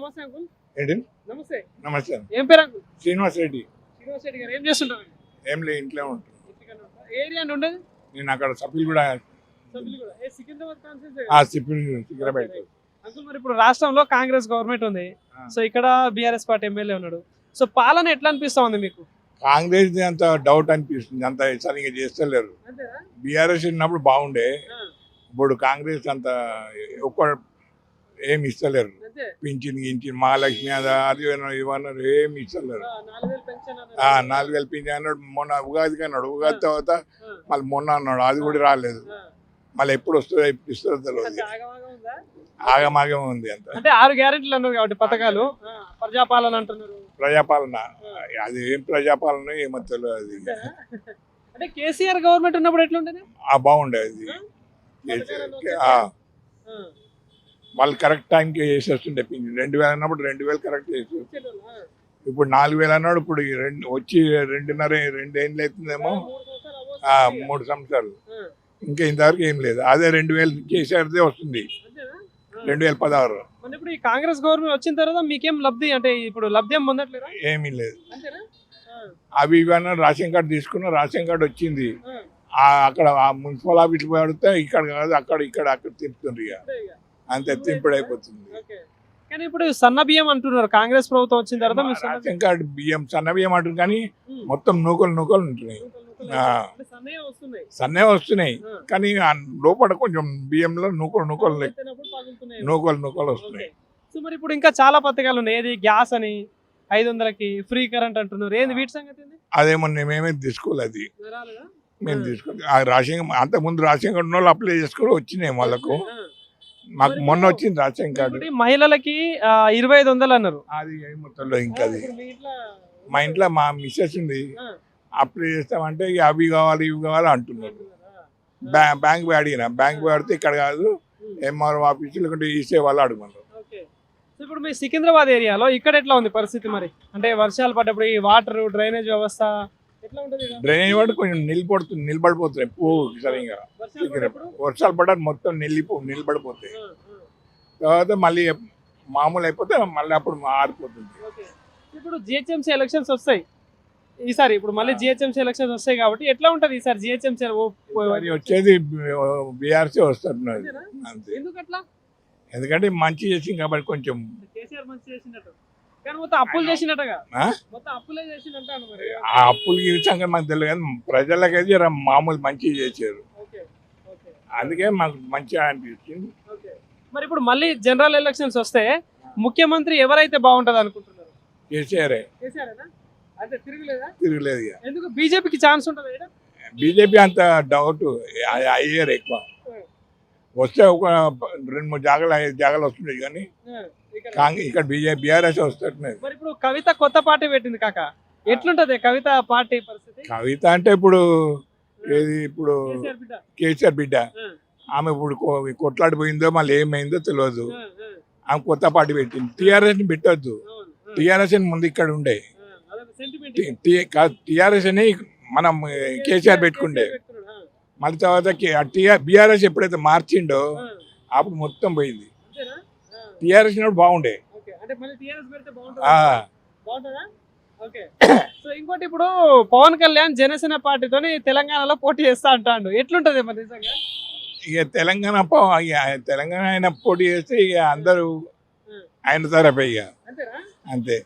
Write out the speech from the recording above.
నమస్తే అంకుల్. ఏంటి నమస్తే. నమస్తే ఏం పేరు అంకుల్? శ్రీనివాస్ రెడ్డి. శ్రీనివాస్ రెడ్డి గారు ఏం చేస్తుంటారు? ఏం లే ఇంట్లో ఉంటాను. ఏ ఏరియా అండి ఉండేది? నేను అక్కడ సభ్యులు కూడా సభ్యులు కూడా. ఏ సికింద్రాబాద్ కాన్స్టిట్యూన్సీ ఆ సిగ్గురాబాద్. అంకుల్ మరి ఇప్పుడు రాష్ట్రంలో కాంగ్రెస్ గవర్నమెంట్ ఉంది. సో ఇక్కడ బీఆర్ఎస్ పార్టీ ఎమ్మెల్యే ఉన్నాడు. సో పాలన ఎట్లా అనిపిస్తా ఉంది మీకు? కాంగ్రెస్ అంత డౌట్ అనిపిస్తుంది, అంత సరిగ్గా చేస్తలేరు. అంతేనా? బీఆర్ఎస్ ఉన్నప్పుడు బాగుండే, ఇప్పుడు కాంగ్రెస్ అంత ఒక్క ఏమి ఇస్తలేరు. అంతే. పింఛన్ గించిన మహాలక్ష్మి అది ఇవన్నారు, ఏమి ఇస్తలేరు. 4000 పెన్షన్ 4000 పింఛన్ అన్నాడు, మొన్న ఉగాదికి అన్నాడు. ఉగాది తర్వాత మళ్ళీ మొన్న అన్నాడు, అది కూడా రాలేదు. మళ్ళీ ఎప్పుడు వస్తుందో ఎప్పుడు ఇస్తుందో తెలియదు. ఆగమాగం ఉంది అంత. అంటే 6 గ్యారెంటీలు అన్నారు కాబట్టి పథకాలు, ప్రజాపాలన అంటున్నారు. ప్రజాపాలన అది ఏం ప్రజాపాలన ఏమో తెలియదు. అంటే కేసీఆర్ గవర్నమెంట్ ఉన్నప్పుడు ఎట్లుంటది? బాగుండేది. వాళ్ళు కరెక్ట్ టైంకి చేసేస్తుండే పింఛన్. 2000 అన్నప్పుడు 2000 కరెక్ట్ చేసి, ఇప్పుడు 4000 అన్నాడు. ఇప్పుడు వచ్చి 2 ఏళ్ళు అవుతుందేమో, 3 సంవత్సరాలు. ఇంకా ఇంతవరకు ఏం లేదు. అదే 2000 కేసీఆర్దే వస్తుంది, 2016. ఇప్పుడు ఈ కాంగ్రెస్ గవర్నమెంట్ వచ్చిన తర్వాత మీకేం లబ్ధి, అంటే ఇప్పుడు లబ్ధి ఏం పొందట్లేదా? ఏమీ లేదు. అవి ఇవన్నీ రేషన్ కార్డు తీసుకున్న, రేషన్ కార్డు వచ్చింది. అక్కడ మున్సిపల్ ఆఫీస్ పడితే ఇక్కడ కాదు, అక్కడ తిప్పుతుంది. ఇక అంతే, తింపుడు అయిపోతుంది. కానీ ఇప్పుడు సన్న బియ్యం అంటున్నారు కాంగ్రెస్ ప్రభుత్వం వచ్చిన తర్వాత. రేషన్ కార్డు బియ్యం సన్న బియ్యం అంటారు, కానీ మొత్తం నూకలు ఉంటున్నాయి. సన్నే వస్తున్నాయి, కానీ లోపల కొంచెం బియ్యంలో నూకలు వస్తున్నాయి. సో మరి ఇప్పుడు ఇంకా చాలా పథకాలు ఉన్నాయి. ఏది గ్యాస్ అని 500కి ఫ్రీ కరెంట్ అంటున్నారు. ఏంది వీటి సంగతి? అదేమో మేమే తీసుకోలేదు, మేము తీసుకోలేదు. ఆ రేషన్ అంతకుముందు రేషన్ కార్డు ఉన్న వాళ్ళు అప్లై చేసుకుని వచ్చినాయి వాళ్ళకు. మాకు మొన్న వచ్చింది రేషన్ కార్డు. మహిళలకి 2500 అన్నారు. అది మొత్తంలో ఇంకా అది మా ఇంట్లో మా మిస్సెస్ ఉంది, అప్లై చేస్తామంటే అవి కావాలి ఇవి కావాలి అంటున్నారు. బ్యాంక్ అడిగిన, బ్యాంక్ అడిగితే ఇక్కడ కాదు, ఎంఆర్ఓ ఆఫీసులు కంటే ఈసే వాళ్ళు అడుగున్నారు. ఇప్పుడు మీ సికింద్రాబాద్ ఏరియాలో ఇక్కడ ఎట్లా ఉంది పరిస్థితి? మరి అంటే వర్షాలు పడ్డప్పుడు ఈ వాటర్ డ్రైనేజ్ వ్యవస్థ ఎట్లా ఉంటుంది? డ్రైనేజ్ వాటి కొంచెం నిలబడిపోతున్నాయి. సరిగా వర్షాలు పడ్డా మొత్తం నిలబడిపోతాయి. తర్వాత మళ్ళీ మామూలు అయిపోతే మళ్ళీ అప్పుడు ఆరిపోతుంది. ఇప్పుడు జిహెచ్ఎంసీ ఎలక్షన్స్ వస్తాయి ఈసారి. ఇప్పుడు మళ్ళీ జిహెచ్ఎంసీ ఎలక్షన్స్ వస్తాయి కాబట్టి ఎట్లా ఉంటది ఈసారి జిహెచ్ఎంసీ? వచ్చేది బీఆర్సీ వస్తున్నారు అంతే. ఎందుకట్లా? ఎందుకంటే మంచి చేసింది కాబట్టి. కొంచెం కేసీఆర్ మంచి చేసినట్టు, కానీ మొత్తం అప్పులు చేసినట్టుగా. మొత్తం అప్పులే చేసినట్టు. ఆ అప్పులు సంగతి మాకు తెలియదు, కానీ ప్రజలకైతే మామూలు మంచి చేశారు. అందుకే మాకు మంచిగా అనిపించింది. మరి ఇప్పుడు మళ్ళీ జనరల్ ఎలక్షన్స్ వస్తే ముఖ్యమంత్రి ఎవరైతే బాగుంటది అనుకుంటున్నారు? కేసీఆర్. అంటే తిరగలేదు. ఎందుకు బీజేపీకి ఛాన్స్ ఉంటుంది? బీజేపీ అంత డౌట్ అయ్యారు ఎక్కువ. వస్తే ఒక 2-3 జాగాలు వస్తున్నాయి, కానీ ఇక్కడ బీఆర్ఎస్ వస్తున్నాయి. మరి ఇప్పుడు కవిత కొత్త పార్టీ పెట్టింది కాక, ఎట్లుంటది కవిత పార్టీ పరిస్థితి? కవిత అంటే ఇప్పుడు ఏది, ఇప్పుడు కేసీఆర్ బిడ్డ. ఆమె ఇప్పుడు కొట్లాడిపోయిందో మళ్ళీ ఏమైందో తెలియదు. ఆమె కొత్త పార్టీ పెట్టింది. టీఆర్ఎస్ ని పెట్టొద్దు, టీఆర్ఎస్ ముందు ఇక్కడ ఉండే. టీఆర్ఎస్ అని మనం కేసీఆర్ పెట్టుకుండే, మళ్ళీ తర్వాత బీఆర్ఎస్ ఎప్పుడైతే మార్చిండో అప్పుడు మొత్తం పోయింది. టీఆర్ఎస్ బాగుండే. సో ఇంకోటి, ఇప్పుడు పవన్ కళ్యాణ్ జనసేన పార్టీతో తెలంగాణలో పోటీ చేస్తా అంటాడు, ఎట్లుంటది మరి నిజంగా? ఇక తెలంగాణ ఆయన పోటీ చేస్తే ఇక అందరూ ఆయన తరఫే, ఇక అంతే.